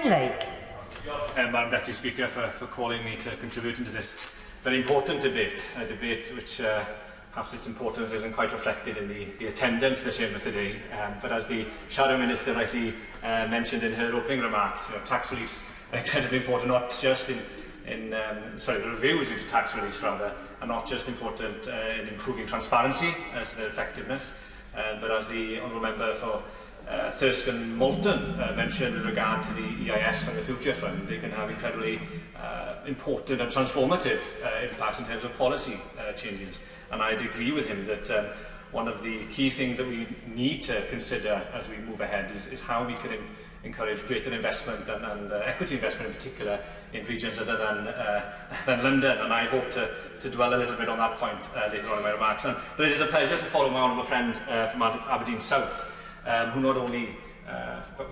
Lake. Madam Deputy Speaker, for calling me to contribute into this very important debate, a debate which perhaps its importance isn't quite reflected in the attendance in the Chamber today. But as the Shadow Minister rightly mentioned in her opening remarks, tax reliefs are incredibly important, not just the reviews into tax reliefs rather, are not just important in improving transparency as to their effectiveness, but as the Honourable Member for Thurston Moulton mentioned with regard to the EIS and the Future Fund, they can have incredibly important and transformative impacts in terms of policy changes. And I'd agree with him that one of the key things that we need to consider as we move ahead is how we can encourage greater investment and equity investment in particular in regions other than London. And I hope to dwell a little bit on that point later on in my remarks. But it is a pleasure to follow my honourable friend from Aberdeen South, who not only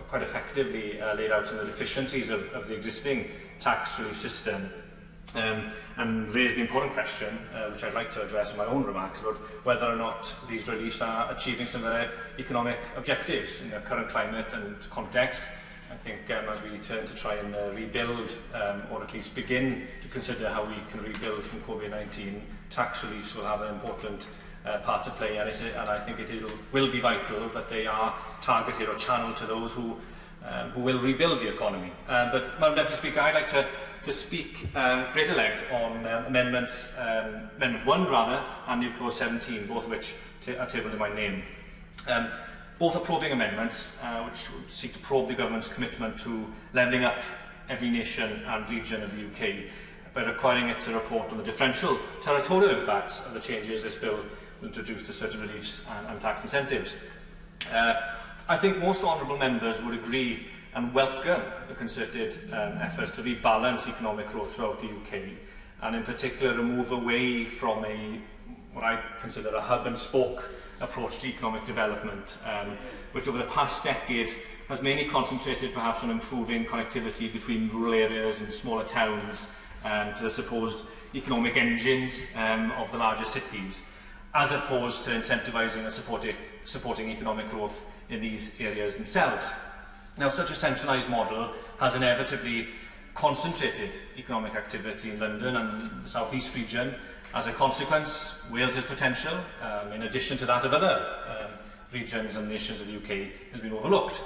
quite effectively laid out some of the deficiencies of the existing tax relief system and raised the important question, which I'd like to address in my own remarks, about whether or not these reliefs are achieving some of their economic objectives in the current climate and context. I think as we turn to try and rebuild, or at least begin to consider how we can rebuild from COVID-19, tax reliefs will have an important part to play, and I think it will be vital that they are targeted or channeled to those who will rebuild the economy. But, Madam Deputy Speaker, I'd like to speak greater length on Amendment 1 and New Clause 17, both of which are tabled in my name. Both are probing amendments which would seek to probe the Government's commitment to levelling up every nation and region of the UK by requiring it to report on the differential territorial impacts of the changes this bill will introduce to certain reliefs and tax incentives. I think most honourable members would agree and welcome the concerted efforts to rebalance economic growth throughout the UK, and in particular to move away from what I consider a hub and spoke approach to economic development, which over the past decade has mainly concentrated perhaps on improving connectivity between rural areas and smaller towns to the supposed economic engines of the larger cities, as opposed to incentivising and supporting economic growth in these areas themselves. Now, such a centralised model has inevitably concentrated economic activity in London and the South East region. As a consequence, Wales's potential, in addition to that of other regions and nations of the UK, has been overlooked.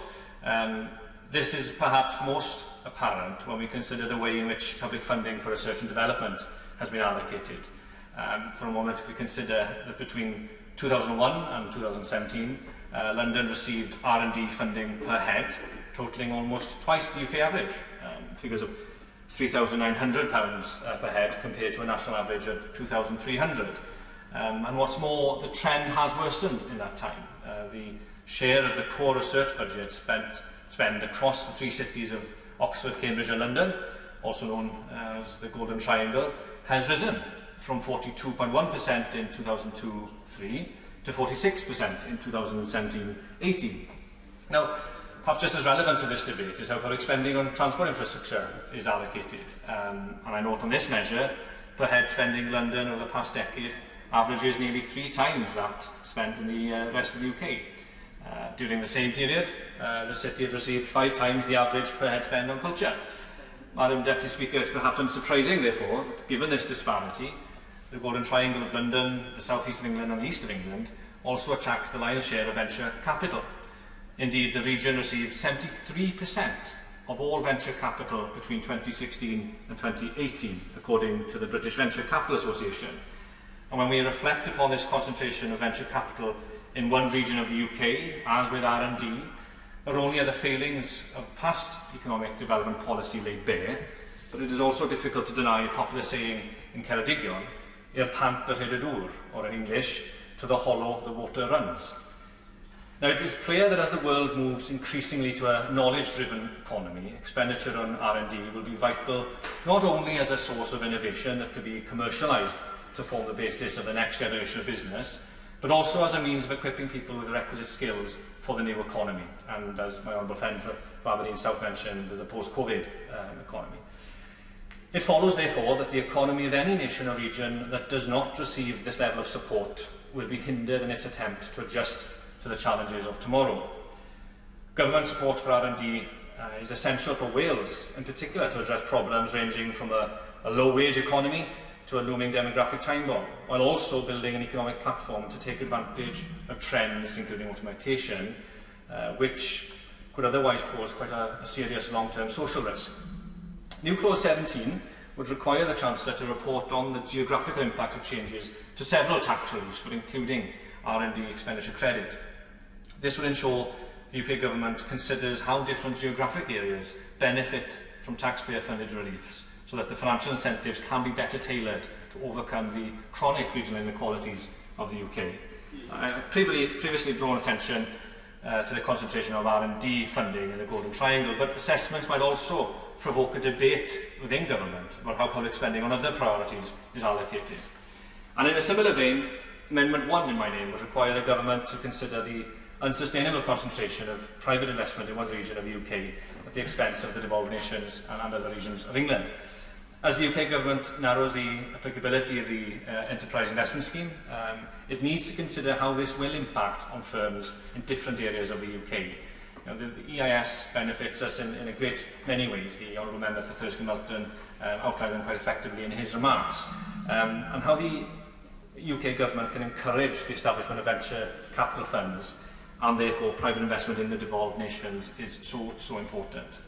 This is perhaps most apparent when we consider the way in which public funding for research and development has been allocated. For a moment, if we consider that between 2001 and 2017, London received R&D funding per head, totalling almost twice the UK average, figures of £3,900 per head compared to a national average of £2,300. And what's more, the trend has worsened in that time. The share of the core research budget spent across the three cities of Oxford, Cambridge and London, also known as the Golden Triangle, has risen from 42.1% in 2002-03 to 46% in 2017-18. Now, perhaps just as relevant to this debate is how public spending on transport infrastructure is allocated. And I note on this measure, per head spending in London over the past decade averages nearly 3 times that spent in the rest of the UK. During the same period, the city had received 5 times the average per head spend on culture. Madam Deputy Speaker, it's perhaps unsurprising, therefore, that given this disparity, the Golden Triangle of London, the South East of England and the East of England also attracts the lion's share of venture capital. Indeed, the region received 73% of all venture capital between 2016 and 2018, according to the British Venture Capital Association. And when we reflect upon this concentration of venture capital in one region of the UK, as with R&D, not only are the failings of past economic development policy laid bare, but it is also difficult to deny a popular saying in Ceredigion, "I'r pant yr hyd y dŵr," or in English, "to the hollow the water runs." Now, it is clear that as the world moves increasingly to a knowledge-driven economy, expenditure on R&D will be vital not only as a source of innovation that could be commercialised to form the basis of the next generation of business, but also as a means of equipping people with the requisite skills for the new economy, and as my honourable friend from Aberdeen South mentioned, the post-COVID economy. It follows, therefore, that the economy of any nation or region that does not receive this level of support will be hindered in its attempt to adjust to the challenges of tomorrow. Government support for R&D is essential for Wales, in particular, to address problems ranging from a low-wage economy to a looming demographic time bomb, while also building an economic platform to take advantage of trends, including automation, which could otherwise pose quite a serious long-term social risk. New Clause 17 would require the Chancellor to report on the geographical impact of changes to several tax reliefs, but including R&D expenditure credit. This would ensure the UK Government considers how different geographic areas benefit from taxpayer-funded reliefs, so that the financial incentives can be better tailored to overcome the chronic regional inequalities of the UK. I have previously drawn attention to the concentration of R&D funding in the Golden Triangle, but assessments might also provoke a debate within government about how public spending on other priorities is allocated. And in a similar vein, Amendment 1 in my name would require the government to consider the unsustainable concentration of private investment in one region of the UK at the expense of the devolved nations and other regions of England. As the UK Government narrows the applicability of the Enterprise Investment Scheme, it needs to consider how this will impact on firms in different areas of the UK. The EIS benefits us in a great many ways. The Honourable Member for Thurston Melton outlined them quite effectively in his remarks. And how the UK Government can encourage the establishment of venture capital funds and therefore private investment in the devolved nations is so important.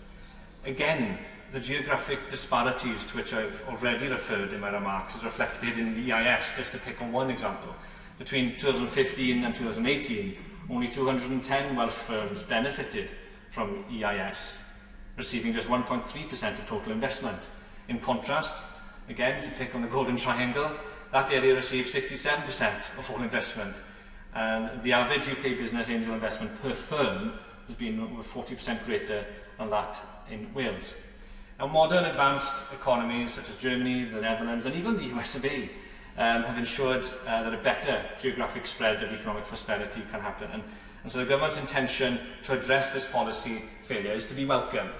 Again, the geographic disparities to which I've already referred in my remarks is reflected in the EIS, just to pick on one example. Between 2015 and 2018, only 210 Welsh firms benefited from EIS, receiving just 1.3% of total investment. In contrast, again, to pick on the Golden Triangle, that area received 67% of all investment, and the average UK business angel investment per firm has been over 40% greater than that in Wales. Now, modern advanced economies such as Germany, the Netherlands and even the US of A have ensured that a better geographic spread of economic prosperity can happen, and so the government's intention to address this policy failure is to be welcomed.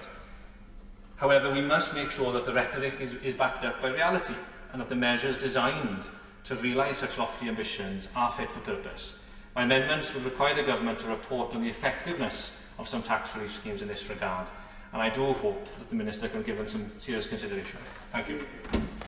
However, we must make sure that the rhetoric is backed up by reality and that the measures designed to realise such lofty ambitions are fit for purpose. My amendments would require the government to report on the effectiveness of some tax relief schemes in this regard, and I do hope that the Minister can give them some serious consideration. Thank you.